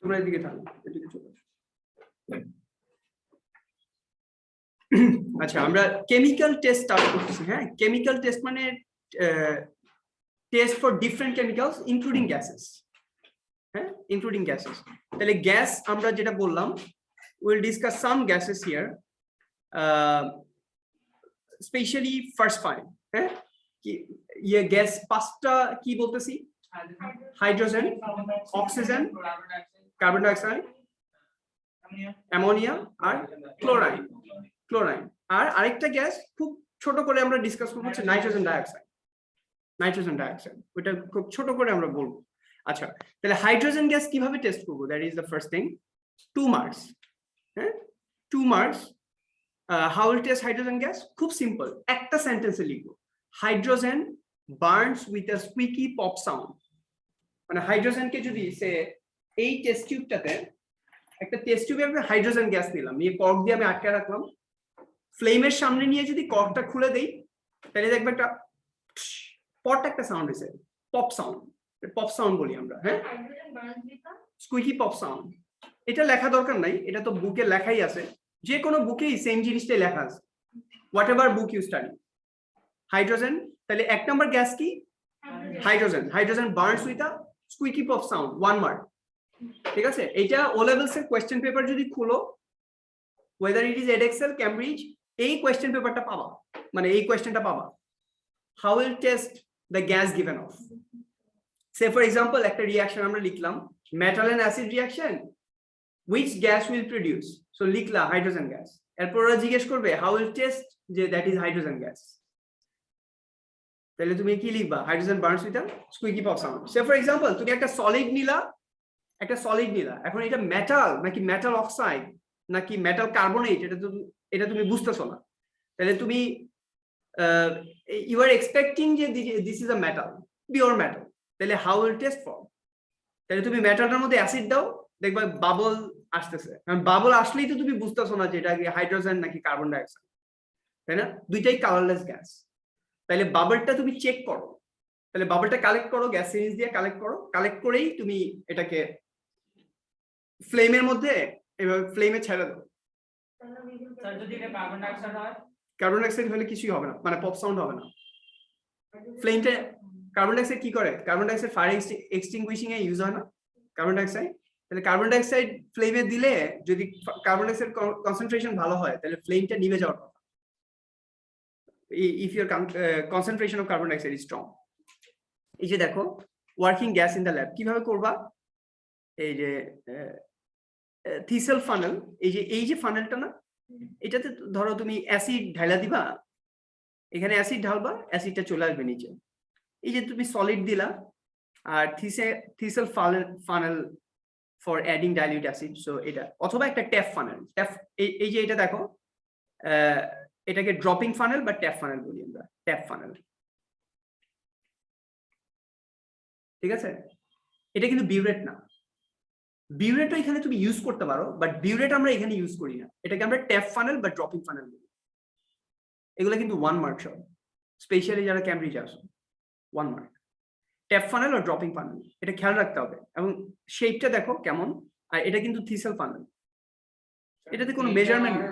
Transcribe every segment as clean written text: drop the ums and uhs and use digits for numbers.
তোমরা এদিকে থাকো, এদিকে চলে আসো। আচ্ছা, আমরা কেমিক্যাল টেস্ট স্টার্ট করতেছি। হ্যাঁ, কেমিক্যাল টেস্ট মানে test for different chemicals including gases. হ্যাঁ, ইনক্লুডিং গ্যাসেস। তাহলে গ্যাস আমরা যেটা বললাম, will discuss some gases here, specially first five. হ্যাঁ, ইয়ে গ্যাস পাঁচটা কি বলতেছি? Hydrogen, oxygen, carbon dioxide, ammonia আর ক্লোরাইন। ক্লোরাইন আর আরেকটা গ্যাস খুব ছোট করে আমরা ডিসকাস করবো হচ্ছে নাইট্রোজেন ডাইঅক্সাইড। নাইট্রোজেন ডাইঅক্সাইড ওটা খুব ছোট করে আমরা বলবো। আচ্ছা, তাহলে হাইড্রোজেন গ্যাস কিভাবে টেস্ট করবো? That is the first thing. 2 marks. হ্যাঁ, 2 marks. How will test hydrogen gas? খুব সিম্পল, একটা সেন্টেন্সে লিখবো, hydrogen burns with a squeaky pop sound. মানে হাইড্রোজেনকে যদি সে এই টেস্ট টিউবটাতে, একটা টেস্ট টিউবে আমি হাইড্রোজেন গ্যাস নিলাম, নিয়ে কর্ক দিয়ে আমি আটকে রাখলাম, ফ্লেমের সামনে নিয়ে যদি কর্কটা খুলে দেই, তাহলে দেখবে একটা পট একটা সাউন্ড হয়েছে, পপ সাউন্ড। পপ সাউন্ড বলি আমরা। হ্যাঁ, স্কুইকি পপ সাউন্ড। এটা লেখা দরকার নাই, এটা তো বুকে লেখাই আছে, যে কোনো বুকেই সেম জিনিসটাই লেখা আছে, whatever book you study. Hydrogen, তাহলে 1 নম্বর গ্যাস কি? Hydrogen. Hydrogen burns with a squeaky pop sound, 1 mark. ঠিক আছে, এটা ও লেভেলস এর কোয়েশ্চেন পেপার যদি খুলো, whether it is edexcel, cambridge, এই কোয়েশ্চেন পেপারটা পাবা, মানে এই কোয়েশ্চেনটা পাবা। how will test the gas given off? say for example একটা রিঅ্যাকশন আমরা লিখলাম, metal and acid reaction, which gas will produce? so লিখলা হাইড্রোজেন গ্যাস। এরপর ওরা জিজ্ঞেস করবে how will test যে that is hydrogen gas, তাহলে তুমি কি লিখবা? Hydrogen burns with a squeaky pop sound. say for example তুমি একটা সলিড নিলা, এখন এটা মেটাল নাকি মেটাল অক্সাইড নাকি মেটাল কার্বনেট, এটা তুমি বুঝতেছো না। তাহলে তুমি ইউ আর এক্সপেক্টিং যে this is a metal, pure metal, তাহলে হাউ উইল টেস্ট ফর? তাহলে তুমি মেটালটার মধ্যে অ্যাসিড দাও, দেখবা বাবল আসতেছে। কারণ বাবল আসলেই তো তুমি বুঝতেছো না যে এটা কি হাইড্রোজেন নাকি কার্বন ডাইঅক্সাইড, তাই না? দুইটাই কালারলেস গ্যাস। তাহলে বাবলটা তুমি চেক করো, তাহলে বাবলটা কালেক্ট করো, গ্যাস সিরিজ দিয়ে কালেক্ট করো, কালেক্ট করেই তুমি এটাকে ফ্লেমের মধ্যে এভাবে ফ্লেমে ছেড়ে দাও। স্যার যদি এটা কার্বন ডাইঅক্সাইড হয়? কার্বন ডাইঅক্সাইড হলে কিছুই হবে না, মানে পপ সাউন্ড হবে না। ফ্লেমটা কার্বন ডাইঅক্সাইড কি করে? কার্বন ডাইঅক্সাইড ফায়ার এক্সটিংগুইশিং এ ইউজ হয় না কার্বন ডাইঅক্সাইড? তাহলে কার্বন ডাইঅক্সাইড ফ্লেমে দিলে যদি কার্বন ডাইঅক্সাইড কনসেন্ট্রেশন ভালো হয়, তাহলে ফ্লেমটা নিভে যাওয়ার কথা। If your concentration of carbon dioxide is strong. এই যে দেখো working gas in the lab কিভাবে করবা? এই যে থিসেল ফানেল, এই যে ফানেলটা না, এটাতে ধরো তুমি অ্যাসিড ঢালা দিবা, এখানে অ্যাসিড ঢালবা, অ্যাসিডটা চলে আসবে নিচে। এই যে তুমি সলিড দিলা, আর thistle funnel for adding dilute acid, so এটা, অথবা একটা ট্যাপ ফানেল। ট্যাপ, এই যে এটা দেখো, এটাকে ড্রপিং ফানেল বা ট্যাপ ফানেল বলি আমরা, ট্যাপ ফানেল। ঠিক আছে, এটা কিন্তু বিউরেট না। বিউরেটও এখানে তুমি ইউজ করতে পারো, বাট বিউরেট আমরা এখানে ইউজ করি না, এটাকে আমরা ট্যাপ ফানেল বা ড্রপিং ফানেল বলি। এগুলো কিন্তু 1 মার্ক সব, স্পেশালি যারা ক্যামব্রিজ আসো, 1 মার্ক। ট্যাপ ফানেল আর ড্রপিং ফানেল, এটা খেয়াল রাখতে হবে। এবং শেপটা দেখো কেমন, আর এটা কিন্তু থিসেল ফানেল, এটাতে কোনো মেজারমেন্ট নেই।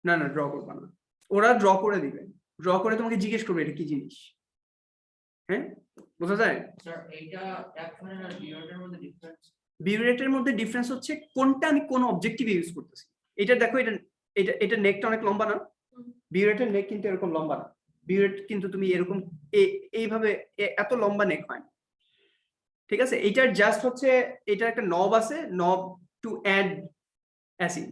না না, ড্র করবা না, ওরা ড্র করে দিবে, ড্র করে তোমাকে জিজ্ঞেস করবে এটা কি জিনিস। হ্যাঁ, বোঝা যায়? স্যার এইটা ট্যাপ ফানেল আর বিউরেটের মধ্যে ডিফারেন্স? বিউরেটের মধ্যে ডিফারেন্স হচ্ছে কোনটা আমি কোন অবজেক্টিভ ইউজ করতেছি। এটা দেখো, এটা নেকটা অনেক লম্বা না, বিউরেটের নেক কিন্তু এরকম লম্বা না। বিউরেট কিন্তু তুমি এরকম এইভাবে এত লম্বা নেক হয় না। ঠিক আছে, এইটার জাস্ট হচ্ছে এটার একটা নব আছে, নব টু অ্যাড অ্যাসিড।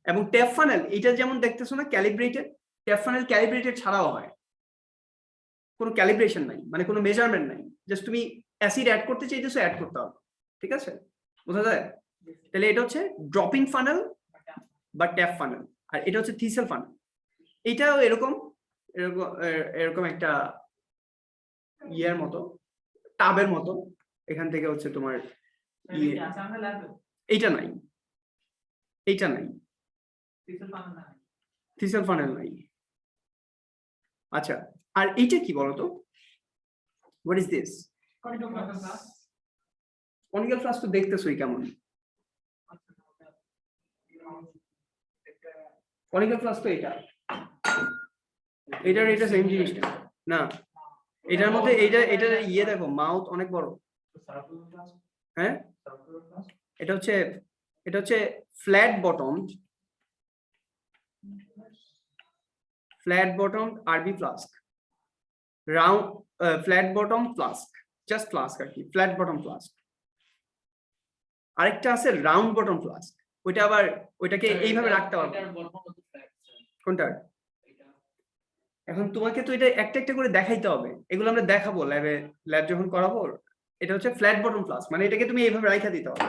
এবং ট্যাপ ফানেল এটা যেমন দেখতেছো না ক্যালিব্রেটেড, ট্যাপ ফানেল ক্যালিব্রেটেড ছাড়াও হয়, কোনো ক্যালিব্রেশন নাই, মানে কোনো মেজারমেন্ট নাই, জাস্ট তুমি অ্যাসিড অ্যাড করতে চাইতেছো, অ্যাড করতে হবে। ঠিক আছে, বোঝা যায়? তাহলে এটা হচ্ছে ড্রপিং ফানেল বা ট্যাপ ফানেল, আর এটা হচ্ছে থিসেল ফানেল। এটাও এরকম এরকম এরকম একটা ইয়ের মতো, টাবের মতো। এখান থেকে হচ্ছে তোমার এইটা নাই, এইটা নাই, থিসেল ফানেল নাই। আচ্ছা, আর এইটা কি বলতো? What is this? Conical flask তো দেখতেছই কেমন। কনিক্যাল ফ্লাস্ক তো এটা, এটা সেম জিনিসটা না, এটার মধ্যে এটা ইয়ে দেখো, মাউথ অনেক বড়। হ্যাঁ, এটা হচ্ছে flat bottom RB flask, round flat bottom flask, just flask আর কি, ফ্ল্যাট বটম ফ্লাস্ক। আরেকটা আছে রাউন্ড বটম ফ্লাস্ক, ওইটা আবার ওইটাকে এইভাবে রাখতে পারবে। কোনটা? এখন তোমাকে তো এটা একটা একটা করে দেখাইতে হবে, এগুলো আমরা দেখাবো ল্যাব যখন করাবো। এটা হচ্ছে ফ্ল্যাট বটম ফ্লাস্ক, মানে এটাকে তুমি এইভাবে রাখা দিতে হবে।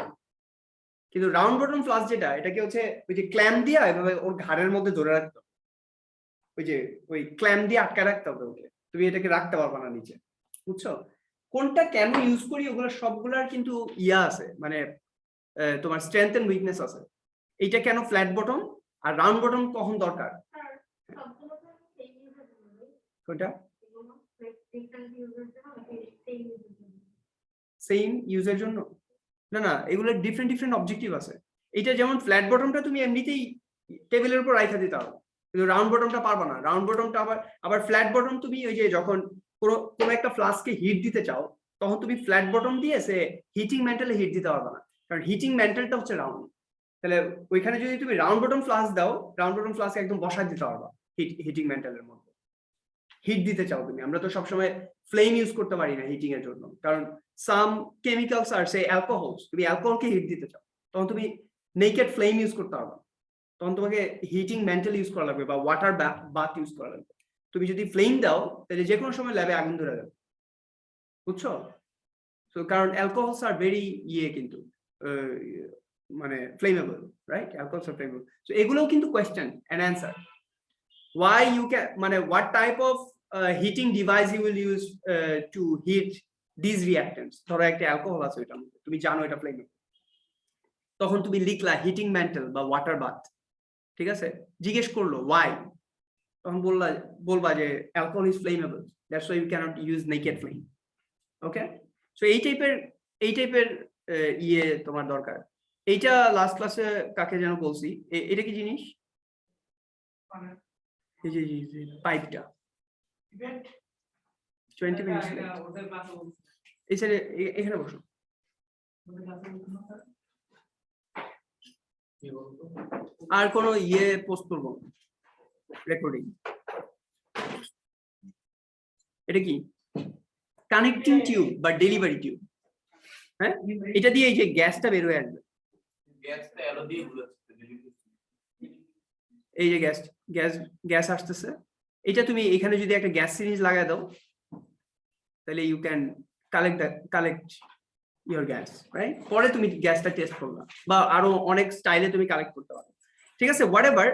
কিন্তু রাউন্ড বটম ফ্লাস্ক যেটা, এটাকে হচ্ছে ওই যে ক্ল্যাম্প দিয়ে এভাবে ওর ঘাড়ের মধ্যে ধরে রাখতে হবে, ওই ক্ল্যাম্প দিয়ে আটকে রাখতে হবে ওকে, তুমি এটাকে রাখতে পারবে না নিচে, বুঝছো? কোনটা কেন ইউজ করি ওগুলো সবগুলার কিন্তু ইয়া আছে, মানে তোমার স্ট্রেংথ এন্ড উইকনেস আছে। এইটা কেন ফ্ল্যাট বটম আর রাউন্ড বটম কখন দরকার? কোনটা? সেম ইউজের জন্য না, এগুলো ডিফারেন্ট অবজেক্টিভ আছে। এটা যেমন ফ্ল্যাট বটমটা তুমি এমনিতেই টেবিলের উপর রাখা দিতে হবে, কিন্তু রাউন্ড বটমটা পারবা না। রাউন্ড বটমটা আবার ফ্ল্যাট বটম তুমি ওই যে যখন কোনো একটা ফ্লাস্কে হিট দিতে চাও, তখন তুমি ফ্ল্যাট বটম দিয়ে সে হিটিং ম্যান্টেলে হিট দিতে পারবে না, কারণ হিটিং ম্যান্টেলটা হচ্ছে রাউন্ড। তাহলে ওইখানে যদি তুমি রাউন্ড বটম ফ্লাস্ক দাও, রাউন্ড বটম ফ্লাস্ক একদম বসায় দিতে পারবা হিটিং ম্যান্টেলের মধ্যে। হিট দিতে চাও তুমি, আমরা তো সবসময় ফ্লেম ইউজ করতে পারি না হিটিং এর জন্য, কারণ সাম কেমিক্যালস আর সে অ্যালকোহলস, তুমি অ্যালকোহলকে হিট দিতে চাও, তখন তুমি নেকেড ফ্লেম ইউজ করতে পারবা, তখন তোমাকে হিটিং ম্যান্টেল ইউজ করা লাগবে বা ওয়াটার বাথ ইউজ করা লাগবে। তুমি যদি ফ্লেম দাও তাহলে যে কোনো সময় ল্যাবে আগুন ধরে যাবে, বুঝছো? তো কারণ অ্যালকোহলস আর ভেরি কিন্তু মানে flammable, right? Alcohols are flammable. So এগুলোও কিন্তু question and answer. Why you can, মানে what type of heating device you will use to heat these reactants? ধরো একটা অ্যালকোহল আছে ওইটার মধ্যে, তুমি জানো এটা ফ্লেমেবল, তখন তুমি লিখলা হিটিং ম্যান্টেল বা ওয়াটার বাথ, ঠিক আছে? জিজ্ঞেস করলো why, তখন বলবা যে alcohol is flammable, that's why you can't use naked flame. Okay, so এই টাইপের ইয়ে তোমার দরকার। এইটা লাস্ট ক্লাসে কাকে যেন বলছি, এটা কি জিনিস? এই যে পাইপটা 20 মিনিটস এই সাইডে, এখানে বসো। আর কোনো ইয়ে পোস্ট করবো রেকর্ডিং। এটা কি? কানেক্টিং টিউব বা ডেলিভারি টিউব। হ্যাঁ, এটা দিয়ে এই যে গ্যাসটা বের হয়ে আসবে, এই যে গ্যাস আসতেছে, এটা তুমি এখানে যদি একটা গ্যাস সিরিঞ্জ লাগাই দাও, তাহলে you can collect your gas, right? পরে তুমি গ্যাসটা টেস্ট করবা, বা আরো অনেক স্টাইলে তুমি কালেক্ট করতে পারো, ঠিক আছে? Whatever.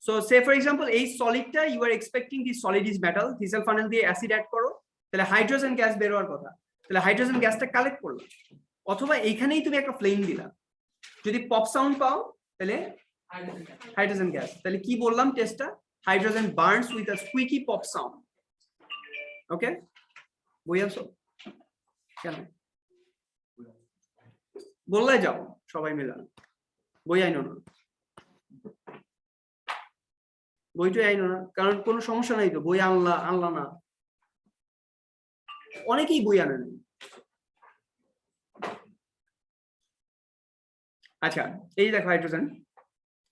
So say for example এই সলিডটা you are expecting this solid is metal, thistle funnel দিয়ে অ্যাসিড অ্যাড করো, তাহলে হাইড্রোজেন গ্যাস বের হওয়ার কথা, তাহলে হাইড্রোজেন গ্যাসটা কালেক্ট করলো, অথবা এইখানেই তুমি একটা ফ্লেম দিলা, যদি পপ সাউন্ড পাও তাহলে হাইড্রোজেন গ্যাস। তাহলে কি বললাম টেস্টটা? Hydrogen burns with a squeaky pop sound. Okay, বই আছো কেন? বললাই যাও সবাই মিলে, বই আইনো না, বইটাই আইনো না, কারণ কোনো সমস্যা নাই তো, বই আনলা না, অনেকেই বই আনে না। আচ্ছা, এই দেখো হাইড্রোজেন,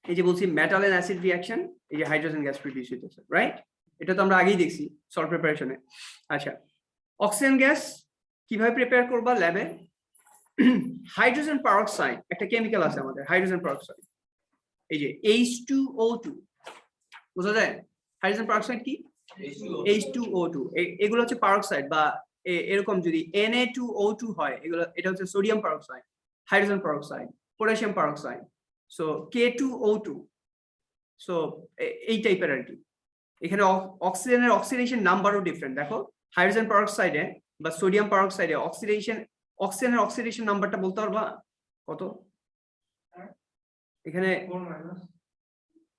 এই যে বলছি মেটাল এন্ড অ্যাসিড রিঅ্যাকশন, এই যে হাইড্রোজেন গ্যাস প্রডিউস হইতেছে, রাইট? এটা তো আমরা আগেই দেখছি সল্ট প্রিপারেশনে। আচ্ছা, অক্সিজেন গ্যাস কিভাবে প্রিপেয়ার করবা ল্যাবে? হাইড্রোজেন পারঅক্সাইড একটা কেমিক্যাল আছে আমাদের, হাইড্রোজেন পারঅক্সাইড, এই যে H2O2, বোঝা যায়? হাইড্রোজেন পারঅক্সাইড কি? H2O2, এগুলো হচ্ছে পারঅক্সাইড, বা এরকম যদি Na2O2 হয়, এটা হচ্ছে sodium peroxide, hydrogen peroxide, potassium peroxide, so K2O2, so এই টাইপের আর কি। এখানে অক্সিজেনের অক্সিডেশন নাম্বারও ডিফারেন্ট। দেখো হাইড্রোজেন পারঅক্সাইডে বা সোডিয়াম পারঅক্সাইডে অক্সিজেনের অক্সিডেশন নাম্বারটা বলতে পারবা কত? এখানে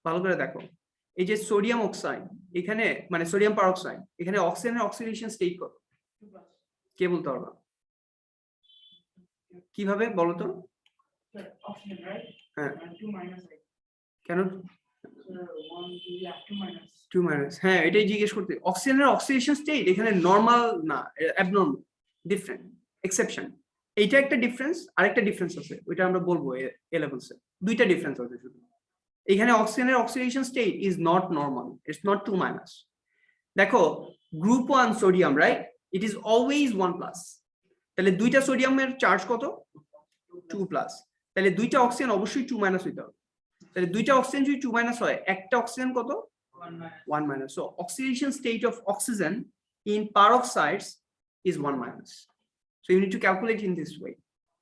ভালো করে দেখো, এই যে সোডিয়াম অক্সাইড, এখানে মানে সোডিয়াম পারঅক্সাইড, এখানে অক্সিজেনের অক্সিডেশন স্টেট কত? কে বলতে পারবা? কিভাবে বলো তো? Oxygen, right? হ্যাঁ, 2 minus, like, কেন 1, 2, yeah, 2 minus. 2 মাইনাস? হ্যাঁ, এটাই জিজ্ঞেস করতে। অক্সিজেনের অক্সিডেশন স্টেট এখানে নরমাল না, অ্যাবনর্মাল, ডিফারেন্ট, এক্সেপশন। এইটা একটা ডিফারেন্স, আরেকটা ডিফারেন্স আছে, ওইটা আমরা বলবো এ লেভেলসে। দুইটা ডিফারেন্স আছে শুধু। এখানে অক্সিজেনের oxidation state is not normal, it's not 2 minus. দেখো group 1 sodium, right, it is always 1 plus. তাহলে দুইটা সোডিয়ামের চার্জ কত? 2 প্লাস। তাহলে দুইটা অক্সিজেন অবশ্যই 2 মাইনাস হইতে হবে। তাহলে দুইটা অক্সিজেন যদি 2 মাইনাস হয়, একটা অক্সিজেন কত? 1 minus. So oxidation state of oxygen in peroxides is 1 minus. So you need to calculate in this way.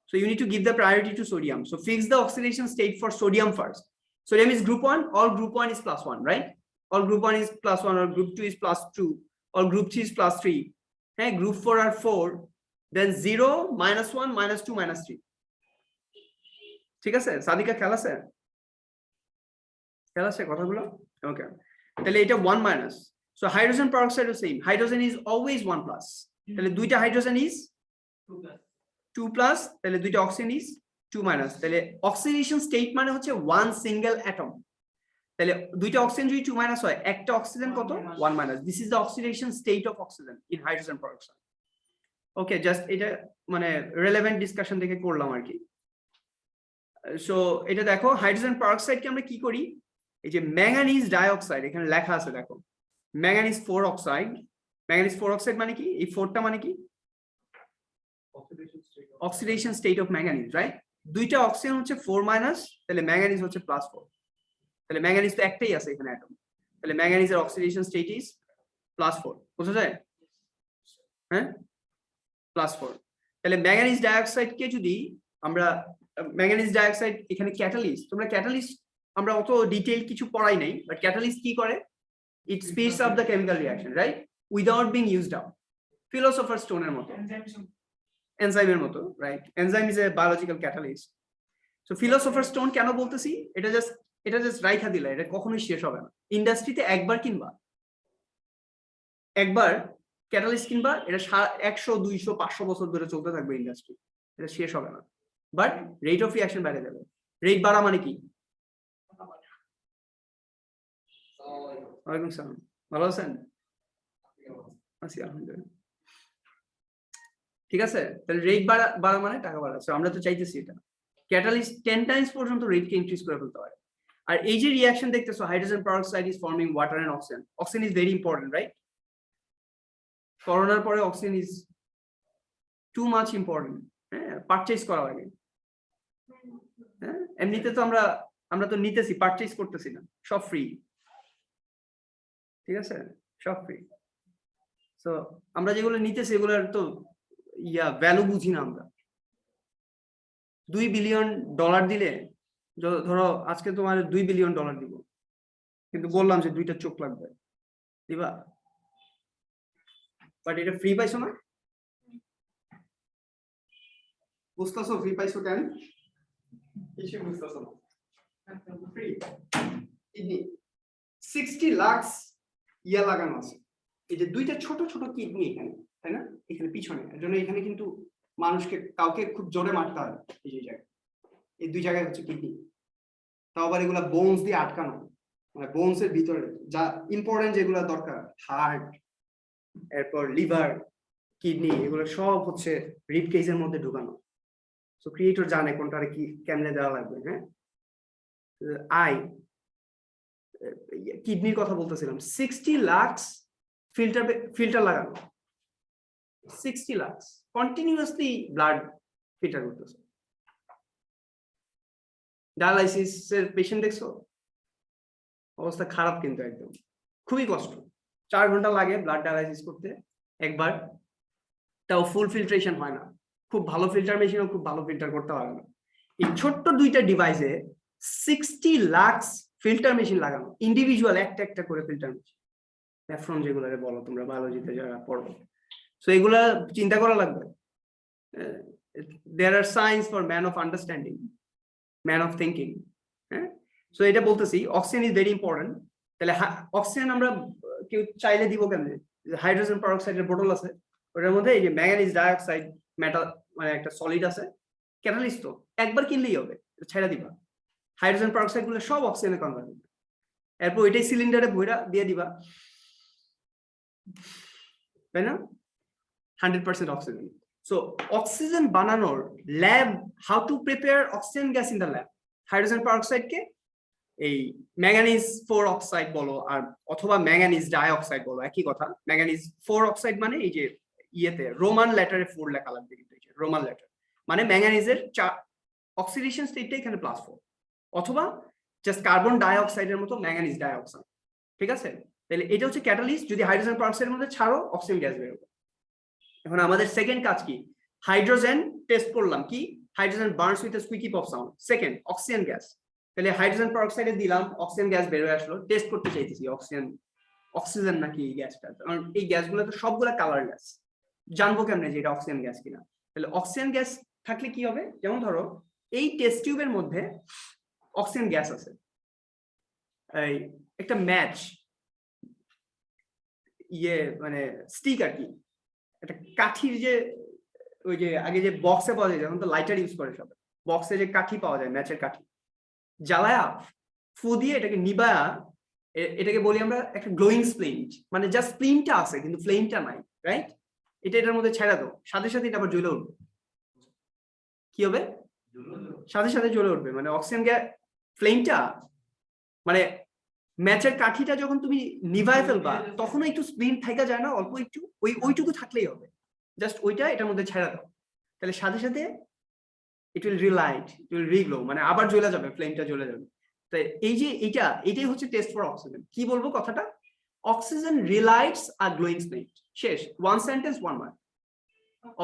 So you need to give the priority to sodium. So fix the oxidation state for sodium first. Sodium is group 1, all group 1 is +1, right? All group 1 is +1, or group 2 is +2, all group 3 is +3. Hey, group 4 are 4, then 0, -1, -2, -3. ঠিক আছে? সাদিকা খেয়াল আছে? খেয়াল আছে কথাগুলো? Okay. তাহলে এটা 1 minus. So hydrogen peroxide is same. Hydrogen is always 1 plus. তাহলে দুইটা হাইড্রোজেন is 2 plus. তাহলে দুইটা অক্সিজেন is 2 minus. তাহলে অক্সিডেশন স্টেট মানে হচ্ছে one single atom. তাহলে দুইটা অক্সিজেন যদি 2 minus হয়, একটা অক্সিজেন কত? 1 minus. This is the oxidation state of oxygen in hydrogen peroxide. Okay, just এটা মানে relevant discussion থেকে করলাম আর কি। So এটা দেখো, হাইড্রোজেন peroxide কে আমরা কি করি? এই যে ম্যাঙ্গানিজ ডাইঅক্সাইড এখানে লেখা আছে, দেখো ম্যাঙ্গানিজ 4 অক্সাইড। ম্যাঙ্গানিজ 4 অক্সাইড মানে কি? এই 4টা মানে কি? Oxidation state of manganese, right? দুইটা অক্সিজেন হচ্ছে 4 মাইনাস, তাহলে ম্যাঙ্গানিজ হচ্ছে +4। তাহলে ম্যাঙ্গানিজ তো একটাই আছে এখানে অ্যাটম, তাহলে ম্যাঙ্গানিজের অক্সিডেশন স্টেট ইজ +4। বুঝা যায়? হ্যাঁ, +4। তাহলে ম্যাঙ্গানিজ ডাইঅক্সাইড কে যদি আমরা, ম্যাঙ্গানিজ ডাইঅক্সাইড এখানে ক্যাটালিস্ট, তোমরা ক্যাটালিস্ট আমরা অত ডিটেইল কিছু পড়াই নাই, বাট ক্যাটালিস্ট কি করে? It speeds up the chemical reaction, right, without being used up. Philosopher স্টোনের মতো, এনজাইমের মতো, right? Enzyme is a biological catalyst. So philosopher stone কেন বলতেছি? এটা জাস্ট রাইখা দিলা, এটা কখনোই শেষ হবে না। ইন্ডাস্ট্রিতে একবার কিনবা, একবার ক্যাটালিস্ট কিনবা, এটা 100, 200, 500 বছর ধরে চলতে থাকবে ইন্ডাস্ট্রি, এটা শেষ হবে না। বাট রেট অফ রিঅ্যাকশন বেড়ে যাবে। রেট বাড়া মানে কি? ওয়ালাইকুম সালাম, ভালো আছেন? আছি আলহামদুলিল্লাহ। ঠিক আছে, তাহলে রেট বাড়া মানে টাকা বাড়া। আমরা তো চাইতেছি এটা ক্যাটালিস্ট 10 টাইমস পর্যন্ত রেটকে ইনক্রিজ করে ফেলতে পারে। আর এই যে রিঅ্যাকশন দেখতেছো, hydrogen peroxide is forming water and oxygen. Oxygen is very important, right? করোনার পরে oxygen is too much important. হ্যাঁ, পারচেজ করা লাগে। হ্যাঁ, এমনিতে তো আমরা তো নিতেছি, পারচেজ করতেছি না, সব ফ্রি। ঠিক আছে, সব ফ্রি। সো আমরা যেগুলো নিতেছি এগুলোর তো ভ্যালু বুঝি না আমরা। $2 বিলিয়ন দিলে, ধরো আজকে তোমার $2 বিলিয়ন দিব, কিন্তু বললাম যে 2টা চোখ লাগবে, দিবা? বাট এটা ফ্রি পাইছো না, বুঝতেছো? ফ্রি পাইছো কেন? কিছু বুঝতেছো না, ফ্রি। 60 লাখ লাগানো আছে। এই যে 2টা ছোট ছোট কিডনি এখানে, তাই না? এখানে পিছনে, এর জন্য এখানে কিন্তু মানুষকে কাউকে খুব জোরে মারতে হয়। এই যে জায়গায়, এই 2 জায়গায় হচ্ছে কিডনি। তাও আবার এগুলা বোনস দিয়ে আটকানো, মানে বোনস এর ভিতরে যা ইম্পর্টেন্ট যেগুলো দরকার, হার্ট, এরপর লিভার, কিডনি, এগুলো সব হচ্ছে রিব কেজের মধ্যে ঢুকানো। সো ক্রিয়েটর জানে কোনটারে কি কেমনে দেওয়া লাগবে। হ্যাঁ, আই কিডনির কথা বলতেছিলাম, 60 লাখ ফিল্টার লাগানো, 60 লাখ কন্টিনিউয়াসলি ব্লাড ফিল্টার করতেছে। ডায়ালাইসিসের পেশেন্ট দেখছো, অবস্থা খারাপ, কিন্তু একদম খুবই কষ্ট। 4 ঘন্টা লাগে ব্লাড ডায়ালাইসিস করতে একবার, তাও ফুল ফিল্ট্রেশন হয় না। খুব ভালো ফিল্টার মেশিনও খুব ভালো ফিল্টার করতে পারে না। এই ছোট্ট 2টা ডিভাইসে 60 লাখ ফিল্টার মেশিন লাগানো, ইন্ডিভিজুয়াল একটা করে ফিল্টার মেশিন। নেফ্রন যেগুলোরে বলো তোমরা বায়োলজিতে যারা পড়ো, সো এগুলা চিন্তা করা লাগবে। There are science for man of understanding, man of thinking. হ্যাঁ, সো এটা বলতেছি অক্সিজেন ইজ ভেরি ইম্পর্টেন্ট। তাহলে অক্সিজেন আমরা কেউ চাইলে দিব কেমনে? হাইড্রোজেন পেরোক্সাইডের বোতল আছে, ওটার মধ্যে এই যে ম্যাঙ্গানিজ ডাইঅক্সাইড মেটাল মানে একটা সলিড আছে, ক্যাটালিস্ট তো একবার কিনলেই হবে, ছেড়ে দিবা, হাইড্রোজেন পারঅক্সাইড গুলো সব অক্সিজেনে কনভার্ট হবে, এরপর ওইটাই সিলিন্ডারে ভইরা দিয়ে দিবা, তাই না? 100% অক্সিজেন। সো অক্সিজেন বানানোর lab, how to prepare oxygen gas in the lab, hydrogen peroxide কে এই ম্যাঙ্গানিজ 4 অক্সাইড বলো আর অথবা ম্যাঙ্গানিজ ডাইঅক্সাইড বলো, একই কথা। ম্যাঙ্গানিজ 4 অক্সাইড মানে এই যে ইয়েতে রোমান লেটারে 4 লেখা লাগবে, কিন্তু এই যে রোমান লেটার মানে ম্যাঙ্গানিজের অক্সিডেশন স্টেটটা এখানে +4, অথবা জাস্ট কার্বন ডাইঅক্সাইডের মতো ম্যাঙ্গানিজ ডাইঅক্সাইড, ঠিক আছে? তাহলে এটা হচ্ছে ক্যাটালিস্ট, যদি হাইড্রোজেন পারঅক্সাইডের মধ্যে ছাড়ো অক্সিজেন গ্যাস বের হবে। এখন আমাদের সেকেন্ড কাজ কি? হাইড্রোজেন টেস্ট করলাম, কি hydrogen burns with a squeaky pop sound. Second oxygen gas, তাহলে হাইড্রোজেন পারঅক্সাইডে দিলাম, অক্সিজেন গ্যাস বের হয়ে আসলো, টেস্ট করতে চাইতেছি অক্সিজেন নাকি এই গ্যাসটা, কারণ এই গ্যাসগুলো তো সবগুলা কালারলেস, জানবো কেমনে যে এটা অক্সিজেন গ্যাস কিনা? তাহলে অক্সিজেন গ্যাস থাকলে কি হবে, যেমন ধরো এই টেস্ট টিউবের মধ্যে অক্সিজেন গ্যাস আছে, এই একটা ম্যাচ ইয়ে মানে স্টিক আর কি, একটা কাঠির যে ওই যে আগে যে বক্সে পাওয়া যায়, এখন তো লাইটার ইউজ করে সবাই, বক্সে যে কাঠি পাওয়া যায় ম্যাচের কাঠি, জ্বালায়া ফু দিয়ে এটাকে নিবায়া, এটাকে বলি আমরা একটা গ্লোয়িং স্প্লিন্ট, মানে জাস্ট স্প্লিনটা আছে কিন্তু ফ্লেমটা নাই, রাইট? এটা এটার মধ্যে ছেড়া দাও, সাথে সাথে এটা আবার জ্বলে উঠবে। কি হবে? সাথে সাথে জ্বলে উঠবে, মানে অক্সিজেন গ্যাস ফ্লেমটা, মানে ম্যাচের কাঠিটা যখন তুমি নিভায় ফেলবা তখন একটু স্প্লিন থাকা যায় না, অল্প একটু, ওইটুকু থাকলেই হবে, জাস্ট ওইটা এটার মধ্যে ছেড়া দাও, তাহলে সাথে সাথে ইট উইল রিলাইট, ইট উইল রিগ্লো, মানে আবার জ্বলে যাবে, ফ্লেমটা জ্বলে যাবে। তাই এই যে এটাই হচ্ছে টেস্ট ফর অক্সিজেন। কি বলবো কথাটা? Oxygen relights a glowing splint, শেষ, one sentence one word,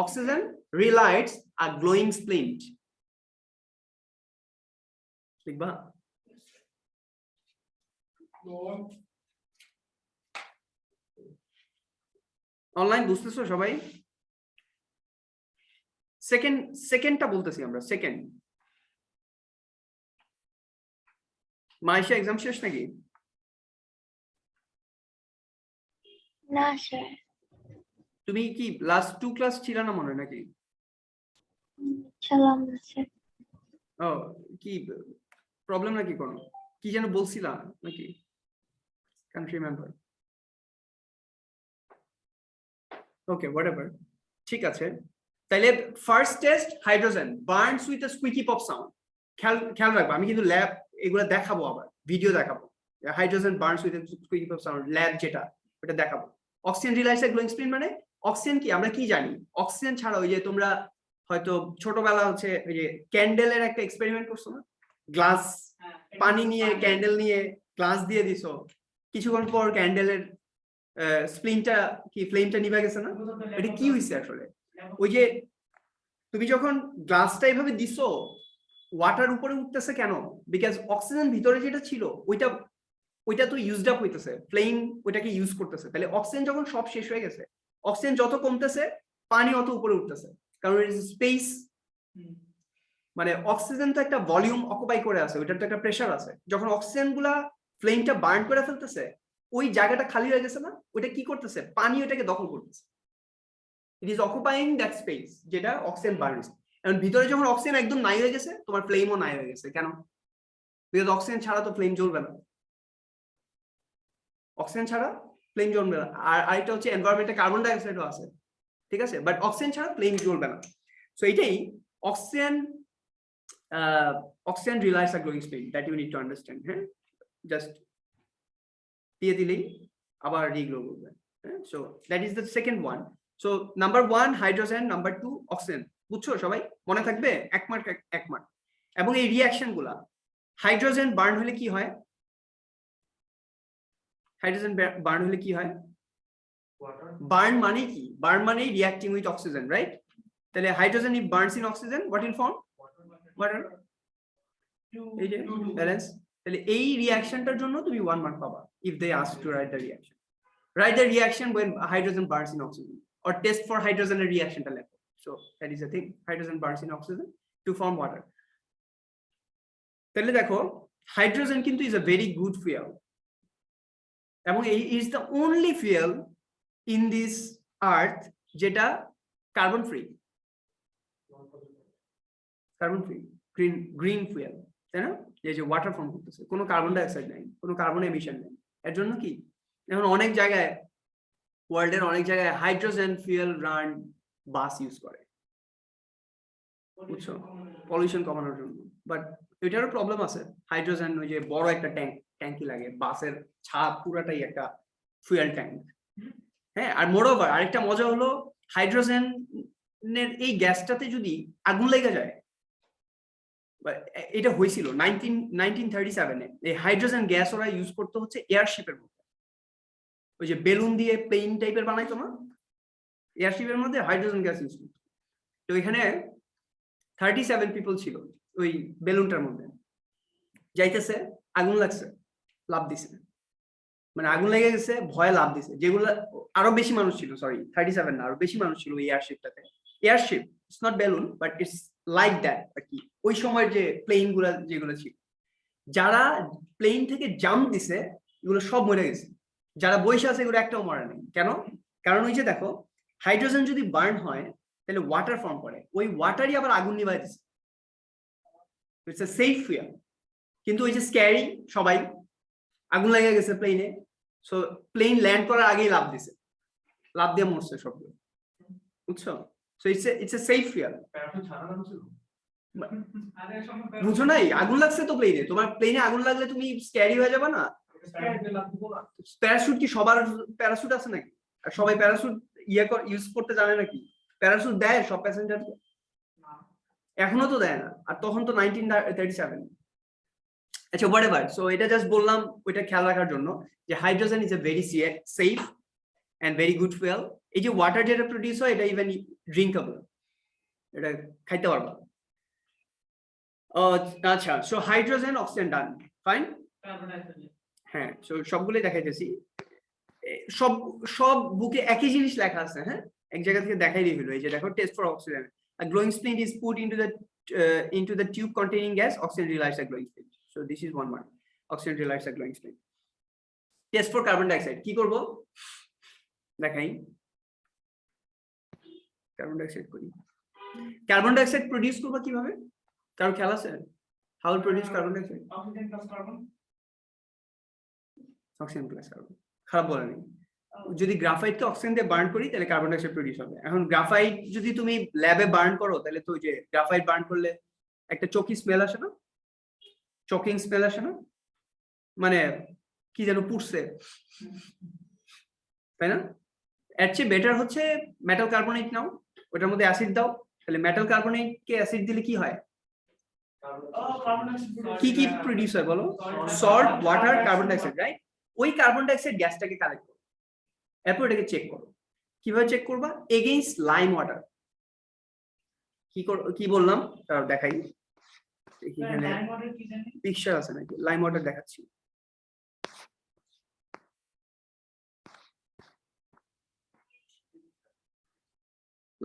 oxygen relights a glowing splint, লিখবা? অনলাইন বুঝতেছো সবাই? সেকেন্ডটা বলতেছি আমরা, সেকেন্ড। মাইশা এক্সাম শেষ নাকি? না স্যার, তুমি কি লাস্ট 2 ক্লাস ছিল না মনে হয় নাকি? ছিলাম না স্যার। ও, কি প্রবলেম নাকি কোনো? কি যেন বলছিলা নাকি? Kant remember. ওকে, হোয়াটএভার, ঠিক আছে। তাইলে first test hydrogen burns with a squeaky pop sound. খেয়াল রাখবো, আমি কিন্তু ল্যাব এগুলো দেখাবো, আবার ভিডিও দেখাবো, hydrogen burns with a squeaky pop sound lab যেটা, ওটা দেখাবো। Oxygen relights a glowing splint, মানে অক্সিজেন কি আমরা কি জানি? অক্সিজেন ছাড়া ওই যে তোমরা হয়তো ছোটবেলা হচ্ছে ওই যে ক্যান্ডেলের একটা এক্সপেরিমেন্ট করছো না, গ্লাস পানি নিয়ে ক্যান্ডেল নিয়ে গ্লাস দিয়ে দিছো, কিছুক্ষণ পর ক্যান্ডেলের স্প্লিনটা কি ফ্লেমটা নিভে গেছে না? এটা কি হইছে আসলে? ওই যে তুমি যখন গ্লাসটা এইভাবে দিছো, ওয়াটার উপরে উঠতেছে কেন? বিকজ অক্সিজেন ভিতরে যেটা ছিল ওইটা তো ইউজড আপ হইতেছে, ফ্লেম ওইটাকে ইউজ করতেছে। তাহলে অক্সিজেন যখন সব শেষ হয়ে গেছে, অক্সিজেন যত কমতেছে পানি অত উপরে উঠতেছে, কারণ ইট ইজ স্পেস, মানে অক্সিজেন তো একটা ভলিউম অকুপাই করে আছে, ওইটার তো একটা প্রেসার আছে। যখন অক্সিজেন গুলা ফ্লেমটা বার্ন করে ফেলতেছে, ওই জায়গাটা খালি হয়ে গেছে না, ওইটা কি করতেছে? পানি ওইটাকে দখল করতেছে, it is occupying that space যেটা অক্সিজেন বার্নস। এখন ভিতরে যখন অক্সিজেন একদম নাই হয়ে গেছে, তোমার ফ্লেমও নাই হয়ে গেছে। কেন? বিকজ অক্সিজেন ছাড়া তো ফ্লেম জ্বলবে না, অক্সিজেন ছাড়া ফ্লেম জ্বলবে না। আর আরেকটা হচ্ছে এনভায়রনমেন্টে কার্বন ডাই অক্সাইডও আছে, ঠিক আছে, বাট অক্সিজেন ছাড়া ফ্লেম জ্বলবে না। সো এটাই oxygen relights a glowing splint, that you need to understand. হ্যাঁ, জাস্ট দিয়ে দিলেই আবার রিগ্লো করবে। হ্যাঁ, so that is the second one. So number 1 hydrogen, number 2 oxygen. বুঝছো সবাই? মনে থাকবে? 1 মার্ক 1 মার্ক। এবং এই রিঅ্যাকশন গুলা, হাইড্রোজেন বার্ন হলে কি হয়? হাইড্রোজেন বার্ন হলে কি হয়? বার্ন মানে কি? বার্ন মানে রিঅ্যাক্টিং উইথ অক্সিজেন, রাইট? তাহলে hydrogen if burns in oxygen, what will form? Water. এই যে ব্যালেন্স। তাহলে এই রিঅ্যাকশনটার জন্য তুমি 1 মার্ক পাবা if they ask to write the reaction. Write the reaction when hydrogen burns in oxygen, or test for hydrogen reaction ta lekho. So that is the thing, hydrogen burns in oxygen to form water. তাহলে দেখো hydrogen কিন্তু is a very good fuel, এবং এই is the only fuel in this earth যেটা carbon free. Carbon free, green fuel, তাই না? এই যে ওয়াটার ফর্ম করতেছে, কোনো কার্বন ডাইঅক্সাইড নাই, কোনো কার্বন এমিশন নেই। এর জন্য কি এখন অনেক জায়গায়, ওয়ার্ল্ডের অনেক জায়গায় হাইড্রোজেন ফুয়েল রান বাস ইউজ করে, বুঝছো, পলিউশন কমানোর জন্য। বাট এটারও প্রবলেম আছে, হাইড্রোজেন ওই যে বড় একটা ট্যাঙ্কি লাগে, বাসের ছাদ পুরাটাই একটা ফুয়েল ট্যাঙ্ক। হ্যাঁ, আর মোরওভার আরেকটা মজা হলো, হাইড্রোজেনের এই গ্যাসটাতে যদি আগুন লেগে যায়, এটা হয়েছিল 1937-এ, এই হাইড্রোজেন গ্যাস ওরা ইউজ করতে হচ্ছে এয়ারশিপের মধ্যে, ওই যে বেলুন দিয়ে প্লেন টাইপের বানাইতো না, এয়ারশিপের মধ্যে হাইড্রোজেন গ্যাস ইউজ করতো। তো এখানে 37 পিপল ছিল ওই বেলুনটার মধ্যে, যাইতেছে, আগুন লাগছে, লাভ দিছে, মানে আগুন লেগে গেছে, ভয়ে লাভ দিছে। যেগুলো আরো বেশি মানুষ ছিল, সরি 37 না, আরো বেশি মানুষ ছিল ওই এয়ারশিপটাতে। Airship, it's not balloon, but it's like that আর কি, ওই সময়ের যে প্লেন গুলা যেগুলো ছিল। যারা প্লেন থেকে জাম্প দিছে এগুলো সব মরে গেছে, যারা বসে আছে এগুলো একটাও মরে নেই। কেন? কারণ ওই যে দেখো, হাইড্রোজেন যদি বার্ন হয় তাহলে ওয়াটার ফর্ম করে, ওই ওয়াটারই আবার আগুন নিভাই দিছে। It's a safe fuel. কিন্তু ওই যে স্ক্যারি, সবাই আগুন লেগে গেছে প্লেনে, সো প্লেন ল্যান্ড করার আগেই লাভ দিছে, লাভ দিয়ে মরছে সবগুলো, বুঝছো? So it's a safe fuel. বুঝো নাই, আগুন লাগছে তো প্লেনে, তোমার প্লেনে আগুন লাগলে তুমি স্ক্যারি হয়ে যাবে না? প্যারাশুট কি সবার প্যারাশুট আছে নাকি? আর সবাই প্যারাশুট ইউজ করতে জানে নাকি? প্যারাশুট দেয় সব প্যাসেঞ্জারকে? এখনো তো দেয় না, আর তখন তো 1937। আচ্ছা, হোয়াটএভার। সো এটা জাস্ট বললাম ওইটা খেয়াল রাখার জন্য যে hydrogen is a very safe and very good fuel. এই যে ওয়াটার যেটা প্রডিউস হয় এটা ইভেন ড্রিঙ্কেবল, এটা খাইতে পারবা। আচ্ছা, সো হাইড্রোজেন, অক্সিজেন ডান, ফাইন। হ্যাঁ, সো সবগুলোই দেখাইতেছি, সব বুকে একই জিনিস লেখা আছে। হ্যাঁ, এক জায়গা থেকে দেখাই দিয়ে হলো, এই যে দেখো, test for oxygen, a glowing splint is put into the tube containing gas, oxygen relights a glowing splint. So this is one mark, oxygen relights a glowing splint. Test for carbon dioxide, কি করব দেখাই, carbon dioxide করি। Carbon dioxide produce করব কিভাবে, কারো খেয়াল আছে? How will produce carbon dioxide? Oxygen plus carbon. Oxygen plus carbon, খারাপ বলে নেই। যদি গ্রাফাইটকে অক্সিজেন দিয়ে বার্ন করি তাহলে কার্বন ডাইঅক্সাইড প্রডিউস হবে। এখন গ্রাফাইট যদি তুমি ল্যাবে বার্ন করো তাহলে তো ওই যে গ্রাফাইট বার্ন করলে একটা চকি স্মেল আসে না, চকিং স্মেল আসে না, মানে কি যেন পুড়ছে, তাই না? এর চেয়ে বেটার হচ্ছে মেটাল কার্বনেট নাও, ওটার মধ্যে অ্যাসিড দাও, তাহলে মেটাল কার্বনেটকে অ্যাসিড দিলে কি হয়, Carbon dioxide. কি কি প্রডিউস হয় বলো? Salt, water, carbon dioxide, right? ওই কার্বন ডাইঅক্সাইড গ্যাসটাকে কালেক্ট করো, এরপর এটাকে চেক করো। কিভাবে চেক করবা? Against lime water. কি বললাম দেখাই, এখানে Lime water কি জানি? পিকচার আছে নাকি? লাইম ওয়াটার দেখাচ্ছি।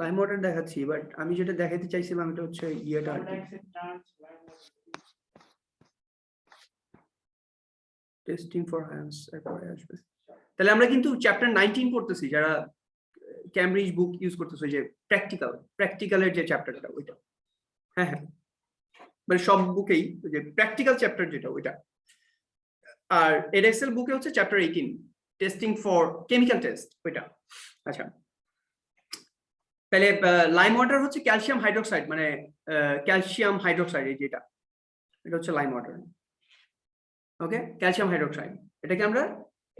লাইম ওয়াটার দেখাচ্ছি, বাট আমি যেটা দেখাতে চাইছিলাম এটা হচ্ছে ইয়েটা আর কি, Carbon dioxide plants, lime water. Testing for hands এরপরে আসবে। তাহলে আমরা কিন্তু চ্যাপ্টার 19 পড়তেছি, যারা ক্যামব্রিজ বুক ইউজ করতেছে, যে প্র্যাকটিক্যালের যে চ্যাপ্টারটা ওইটা। হ্যাঁ হ্যাঁ, মানে সব বুকেই যে প্র্যাকটিক্যাল চ্যাপ্টার যেটা ওইটা। আর এডএক্সএল বুকে হচ্ছে chapter 18, testing for chemical test, ওইটা। আচ্ছা, তাহলে লাইম ওয়াটার হচ্ছে ক্যালসিয়াম হাইড্রোক্সাইড, মানে ক্যালসিয়াম হাইড্রোক্সাইড, এই যেটা, এটা হচ্ছে লাইম ওয়াটার। ওকে, ক্যালসিয়াম হাইড্রোক্সাইড, এটাকে আমরা,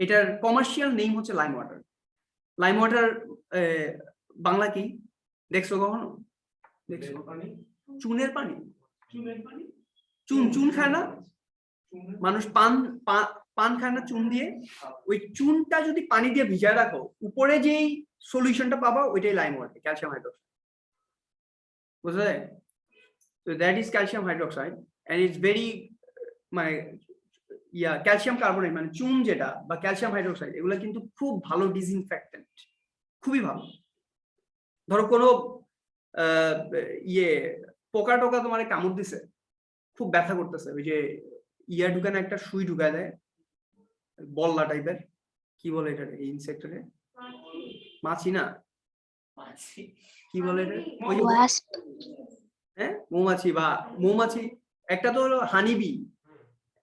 এটার কমার্শিয়াল নেম হচ্ছে lime water. Lime water Bangla কি দেখছো কখনো? দেখছো? চুনের পানি। চুন খায় না মানুষ, পান খায় না চুন দিয়ে? ওই চুনটা যদি পানি দিয়ে ভিজায় রাখো, উপরে যেই সলিউশনটা পাবা ওইটাই লাইম ওয়াটার, ক্যালসিয়াম হাইড্রোক্সাইড, বুঝা যায়? তো that is calcium hydroxide and it's very, মানে ক্যালসিয়াম কার্বনেট মানে চুন যেটা, বা ক্যালসিয়াম হাইড্রোক্সাইড, এগুলো কিন্তু খুব ভালো ডিসইনফেক্টেন্ট, খুবই ভালো। ধরো কোনো পোকা টোকা তোমার কামড় দিছে, খুব ব্যথা করতেছে, ওই যে ঢুকানো একটা সুই ঢুকায় দেয়, বল্লা টাইপের, কি বলে এটা এই ইনসেক্টরে? মাছি না, কি বলে এটা? ওই হ্যাঁ, মৌমাছি বা মৌমাছি একটা তো হলো হানিবি,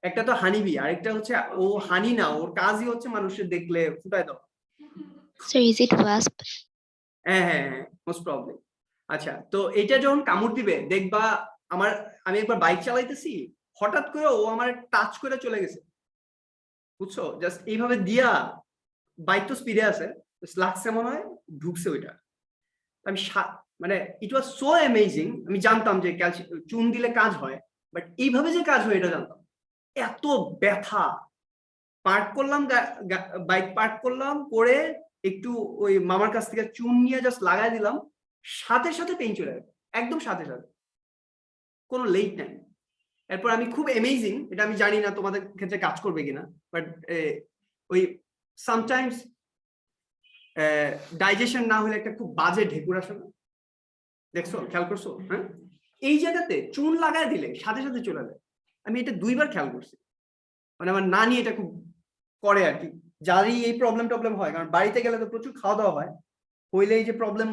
একটা তো হানিবি, আরেকটা হচ্ছে ও হানি না, ওর কাজই হচ্ছে মানুষের দেখলে ফুটায় দাও। Sir, is it wasp? হ্যাঁ হ্যাঁ হ্যাঁ, মোস্ট প্রবলেম। আচ্ছা, তো এটা যখন কামড় দিবে দেখবা, আমি একবার বাইক চালাইতেছি, হঠাৎ করে ও আমার টাচ করে চলে গেছে, বুঝছো? জাস্ট এইভাবে দিয়া, বাইক তো স্পিডে আছে, লাগছে মনে হয়, ঢুকছে ওইটা। আমি মানে ইট ওয়াজ সো অ্যামেজিং। আমি জানতাম যে চুন দিলে কাজ হয়, বাট এইভাবে যে কাজ হয় এটা জানতাম। এত ব্যথা। পার্ক করলাম, বাইক পার্ক করলাম, করে একটু ওই মামার কাছ থেকে চুন নিয়ে জাস্ট লাগাই দিলাম, সাথে সাথে পেইন চলে গেল, একদম সাথে সাথে, কোনো লেট নাই। এরপর আমি খুব অ্যামেজিং, এটা আমি জানি না তোমাদের ক্ষেত্রে কাজ করবে কিনা, বাট ওই সামটাইমস ডাইজেশন না হলে একটা খুব বাজে ঢেকুর আসে না, দেখছো, খেয়াল করছো? হ্যাঁ, এই জায়গাতে চুন লাগাই দিলে সাথে সাথে চলে যায়। আমি এটা 2 বার খেয়াল করছি, মানে আমার নানি এটা খুব করে আর কি, যারই এই প্রবলেম হয়, কারণ বাড়িতে গেলে তো প্রচুর খাওয়া দাওয়া হয়, হইলে এই যে প্রবলেম,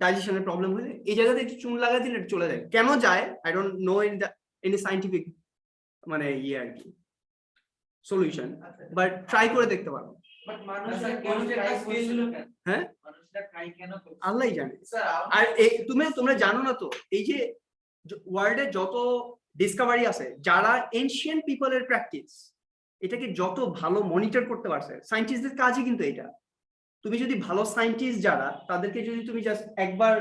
ডাইজেশনের প্রবলেম হলে এই জায়গাতে একটু চুন লাগাই দিলে এটা চলে যায়। কেন যায় I don't know any scientific মানে ইয়ে আর কি সলিউশন, বাট ট্রাই করে দেখতে পারো। বাট মানুষরা কেন ট্রাই করছিল কেন? হ্যাঁ, মানুষরা ট্রাই কেন করছে? আল্লাহই জানে। আর তোমরা জানো না তো, এই যে ওয়ার্ল্ডে যত ডিসকভারি আছে, যারা এনশিয়েন্ট পিপলের প্র্যাকটিস, এটাকে যত ভালো মনিটর করতে পারছে, সায়েন্টিস্টদের কাজই কিন্তু এটা। তুমি যদি ভালো সায়েন্টিস্ট যারা, তাদেরকে যদি তুমি জাস্ট একবার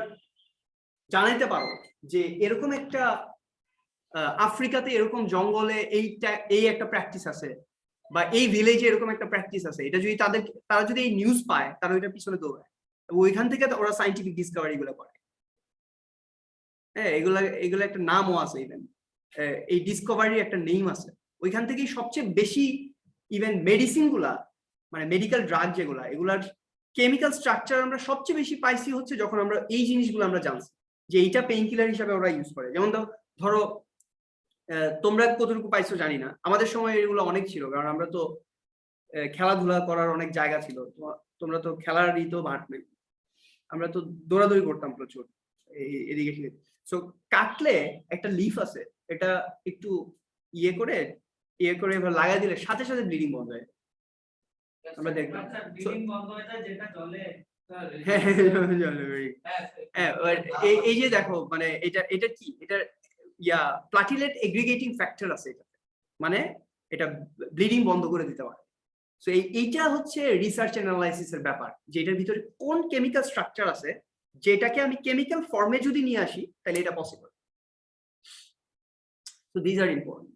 জানাইতে পারো যে এরকম একটা আফ্রিকাতে এরকম জঙ্গলে এই একটা প্র্যাকটিস আছে, বা এই ভিলেজে এরকম একটা প্র্যাকটিস আছে, এটা যদি তারা যদি এই নিউজ পায়, তারা ওইটার পিছনে দৌড়ায়, ওইখান থেকে ওরা সায়েন্টিফিক ডিসকভারি গুলো করে। হ্যাঁ, এগুলো একটা নামও আছে, ইভেন এই ডিসকভারি একটা নেম আছে, ওইখান থেকেই সবচেয়ে বেশি ইভেন মেডিসিন গুলা, মানে মেডিকেল ড্রাগ যেগুলা, এগুলার কেমিক্যাল স্ট্রাকচার আমরা সবচেয়ে বেশি পাইছি হচ্ছে যখন আমরা এই জিনিসগুলো আমরা জানছি যে এইটা পেইন কিলার হিসাবে ওরা ইউজ করে। যেমন ধরো তোমরা কতটুকু পাইছো জানি না, আমাদের সময় এগুলো অনেক ছিল, কারণ আমরা তো খেলাধুলা করার অনেক জায়গা ছিল, তোমরা তো খেলারই তো মাঠ নেই, আমরা তো দৌড়াদৌড়ি করতাম প্রচুর এদিকে। সো কাটলে একটা লিফ আছে, এটা একটু ইয়ে করে এবার লাগাই দিলে সাথে সাথে ব্লিডিং বন্ধ হয়। আমরা দেখলাম ব্লিডিং বন্ধ হয়ে যায় যেটা চলে। এই যে দেখো, মানে এটা কি, এটা প্লাটিলেট এগ্রিগেটিং ফ্যাক্টর আছে, এটা মানে এটা ব্লিডিং বন্ধ করে দিতে পারে। সো এইটা হচ্ছে রিসার্চ অ্যানালাইসিসের ব্যাপার, যে এটার ভিতরে কোন কেমিক্যাল স্ট্রাকচার আছে, যেটাকে আমি কেমিক্যাল ফর্মে যদি নিয়ে আসি তাহলে এটা possible. So this are important.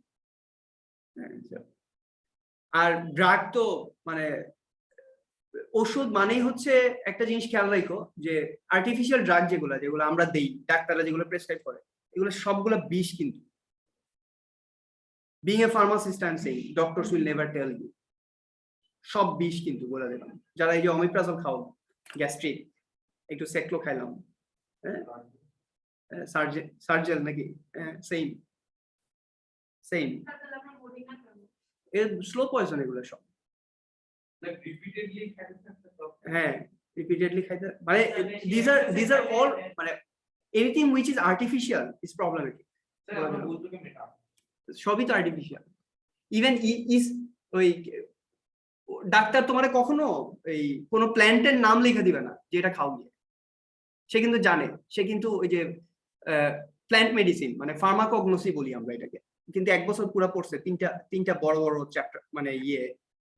আর ড্রাগ তো মানে ওষুধ মানেই হচ্ছে একটা জিনিস খেয়াল রাখো, যে আর্টিফিশিয়াল ড্রাগ যেগুলো আমরা দেই, ডাক্তাররা যেগুলো প্রেসক্রাইব করে, এগুলো সবগুলো বিষ কিন্তু। Being a pharmacist I am saying, doctors will never tell you, সব বিষ কিন্তু বলে দিলাম। যারা এই যে অমিপ্রাজল খাও গ্যাস্ট্রিক, একটু সেকলো খাইলাম, হ্যাঁ সার্জেল নাকি, সেম সেম, এর স্লো পয়জন এগুলো সব। হ্যাঁ, রিপিটেডলি খাইতে মানে these are all মানে anything which is artificial is problematic. সবই তো আর্টিফিশিয়াল। ইভেন ওই ডাক্তার তোমার কখনো এই কোনো প্ল্যান্টের নাম লেখা দিবে না যে এটা খাও গিয়ে, সে কিন্তু জানে, সে কিন্তু ওই যে প্ল্যান্ট মেডিসিন মানে ফার্মাকগনোসি বলি আমরা এটাকে, কিন্তু 1 বছর পুরো পড়ছে, তিনটা বড় বড় চ্যাপ্টার, মানে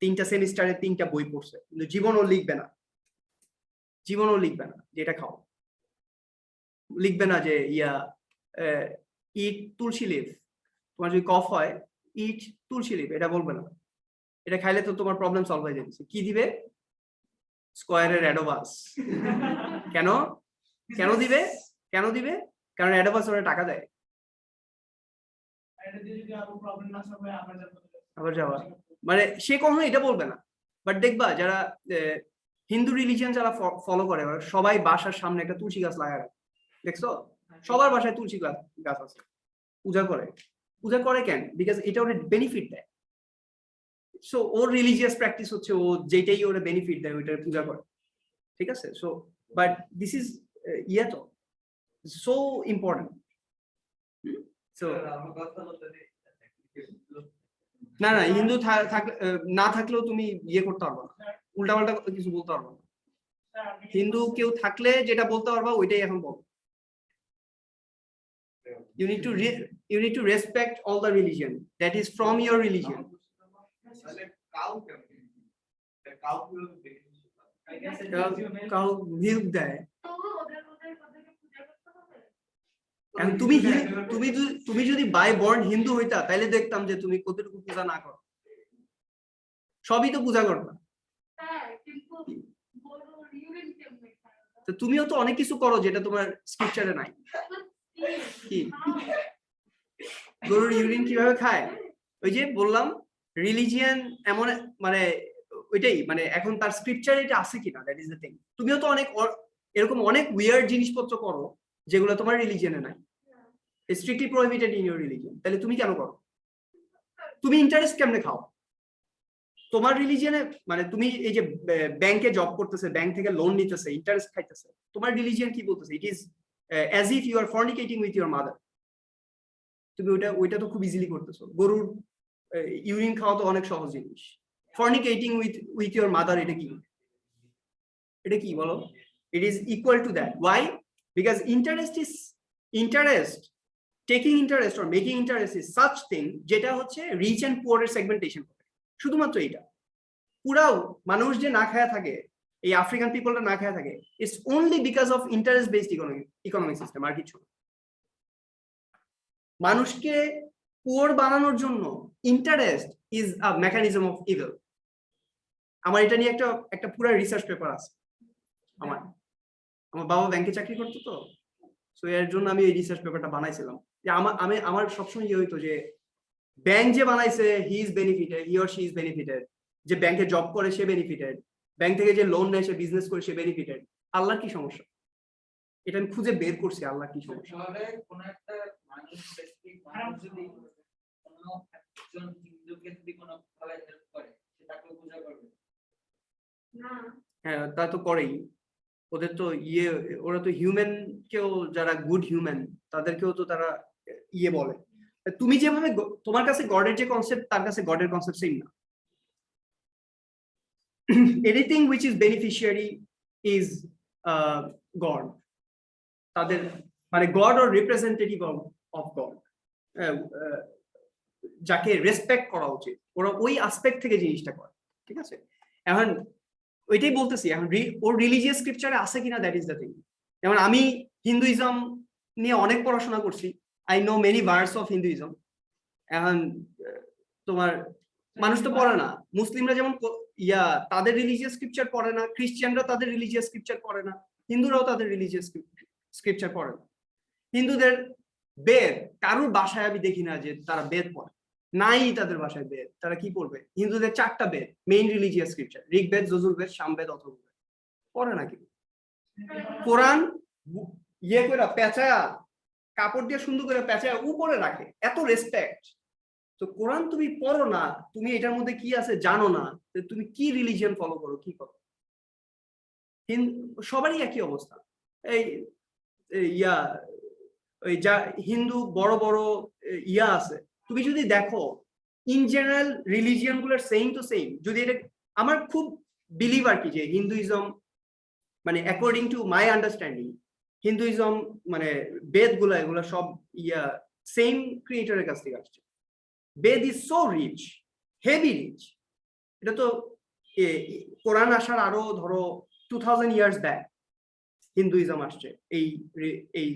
3টা সেমিস্টারে 3টা বই পড়ছে, কিন্তু জীবনও লিখবে না যে এটা খাও, লিখবে না যে ইট তুলসী লিফ, তোমার যদি কফ হয় ইট তুলসী লিফ, এটা বলবে না। এটা খাইলে তো তোমার প্রবলেম সলভ হয়ে যাচ্ছে। কি দিবে? স্কয়ারের অ্যাডোভাস। কেন দিবে? কারণ অ্যাডোভাস ওরা টাকা দেয়। আবার যাওয়া মানে সে কখনো এটা বলবে না। বাট দেখবা যারা হিন্দু রিলিজিয়ান যারা ফলো করে, সবাই বাসার সামনে একটা তুলসী গাছ লাগায়, দেখছো? সবার বাসায় তুলসী গাছ আছে, পূজা করে কেন? বিকজ এটা ওর বেনিফিট দেয়। সো ওর রিলিজিয়াস প্র্যাকটিস হচ্ছে ও যেটাই ওর বেনিফিট দেয় ওইটার পূজা করে, ঠিক আছে? সো বাট দিস ইজ তো সো ইম্পর্টেন্ট। সো না না হিন্দু না থাকলেও তুমি ইয়ে করতে পারবে না, উল্টাপাল্টা কিছু বলতে পারবে না। হিন্দু কেউ থাকলে যেটা বলতে পারবা ওইটাই এখন বল। You need to respect all the religion that is from your religion. Cow milk দেয়। এখন তুমি যদি বাই বর্ন হিন্দু হইতা তাহলে দেখতাম যে তুমি কতটুকু পূজা না করো, সবই তো পূজা করতা। তো তুমিও তো অনেক কিছু করো যেটা তোমার স্ক্রিপচারে নাই। কি গরুর ইউরিন কিভাবে খায়? ওই যে বললাম রিলিজিয়ান এমন মানে ওইটাই মানে এখন তার স্ক্রিপচারে এটা আছে কিনা, দ্যাট ইজ দ্য থিং। তুমিও তো অনেক এরকম অনেক উইয়ার্ড জিনিসপত্র করো যেগুলো তোমার রিলিজিয়নে নাই, strictly prohibited in your religion. তাহলে তুমি কেন করো? তুমি ইন্টারেস্ট কেমনে খাও তোমার রিলিজিয়নে? মানে তুমি এই যে ব্যাংকে জব করতেছে, ব্যাংক থেকে লোন নিতেছে, ইন্টারেস্ট খাইতেছে, তোমার রিলিজিয়ন কি বলতেছে? It is as if you are fornicating with your mother. তুমি ওইটা তো খুব ইজিলি করতেছো। গরুর ইউরিন খাওয়া তো অনেক সহজ জিনিস। ফর্নিকেটিং উইথ ইউর মাদার এটা কি? এটা কি বলো? It is equal to that. Why? Because interest taking interest or making interest is such thing যেটা হচ্ছে রিচ অ্যান্ড পুয়ারের সেগমেন্টেশন। শুধুমাত্র এটা। পুরাও মানুষ যে না খায়া থাকে, এই আফ্রিকান পিপলটা না খায়া থাকে, it's only because of interest based economic system, আর কিছু। মানুষকে পুয়ার বানানোর জন্য interest is a mechanism of evil. আমার এটা নিয়ে একটা পুরো রিসার্চ পেপার আছে। আমার বাবা ব্যাংকে চাকরি করতো, তো সো এর জন্য আমি এই রিসার্চ পেপারটা বানাইছিলাম। যে আমার সবসময় ইয়ে হইতো যে ব্যাংক যে বানাইছে he is benefited, he or she is benefited, যে ব্যাংকে জব করে সে বেনিফিটেড, ব্যাংক থেকে যে লোন নেয় সে বিজনেস করে সে বেনিফিটেড। আল্লাহর কি সমস্যা? এটা আমি খুঁজে বের করছি আল্লাহ কি সমস্যা। কোনো একটা মানুষ স্পেসিফিক মানুষ যদি কোনো একজন হিন্দুকে যদি কোনো ভাবে হেল্প করে সে তাকে পূজা করবে না? হ্যাঁ তা তো করেই। ওদের তো ইয়ে, ওরা তো হিউম্যান কেও, যারা গুড হিউম্যান তাদেরকেও তো তারা ইয়ে বলে। তুমি যেভাবে তোমার কাছে গডের যে কনসেপ্ট তার কাছে গডের কনসেপ্ট সেম না। Anything which is beneficiary is god. তাদের মানে god or representative of god, যাকে রেসপেক্ট করা উচিত, ওরা ওই আসপেক্ট থেকে জিনিসটা করে। ঠিক আছে, এখন ওইটাই বলতেছি। এখন ওর রিলিজিয়াস স্ক্রিপচারে আছে কিনা, দ্যাট ইজ দ্য থিং। যেমন আমি হিন্দুইজম নিয়ে অনেক পড়াশোনা করছি, I know many verse of Hinduism. এখন তোমার মানুষ তো পড়ে না, মুসলিমরা যেমন তাদের রিলিজিয়াস স্ক্রিপচার পড়ে না, খ্রিস্টানরা তাদের রিলিজিয়াস স্ক্রিপচার পড়ে না, হিন্দুরাও তাদের রিলিজিয়াস স্ক্রিপচার পড়ে না। হিন্দুদের বেদ কারুর বাসায় আমি দেখি না যে তারা বেদ পড়ে, নাই তাদের বাসায় বেদ। তারা কি পড়বে? হিন্দুদের 4টা Veda, main religious scripture, Rigveda, Yajurveda, Samaveda, Atharvaveda. পড়ে নাকি? কোরআন ইয়ে করে পেঁচায়া, কাপড় দিয়ে সুন্দর করে পেঁচায়া উপরে রাখে, এত রেসপেক্ট। তো কোরআন তুমি পড়ো না, তুমি এটার মধ্যে কি আছে জানো না, তুমি কি রিলিজিয়ন ফলো করো, কি করো? সবারই একই অবস্থা। এই ওই যা হিন্দু বড় বড় ইয়া আছে, তুমি যদি দেখো ইন জেনারেল রিলিজিয়ন গুলোর সেম টু সেম। যদি এটা আমার খুব বিলিভ আর কি, যে হিন্দুইজম মানে according to my understanding, Hinduism মানে বেদ গুলা এগুলা সব সেম ক্রিয়েটরের কাছ থেকে আসছে। Veda is so rich, heavy rich. এটা তো কোরআন আসার আরো ধরো 2000 ইয়ার্স ব্যাক হিন্দুইজম আসছে। এই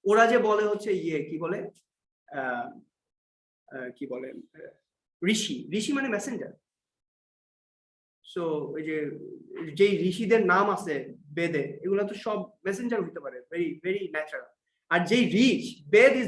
ওরা যে বলে হচ্ছে কি বলে ঋষি মানে মেসেঞ্জার। সো ওই যে ঋষিদের নাম আছে বেদে, এগুলো তো সব মেসেঞ্জার হইতে পারে, ভেরি ভেরি ন্যাচারাল। আর যেই রিচ বেদ ইজ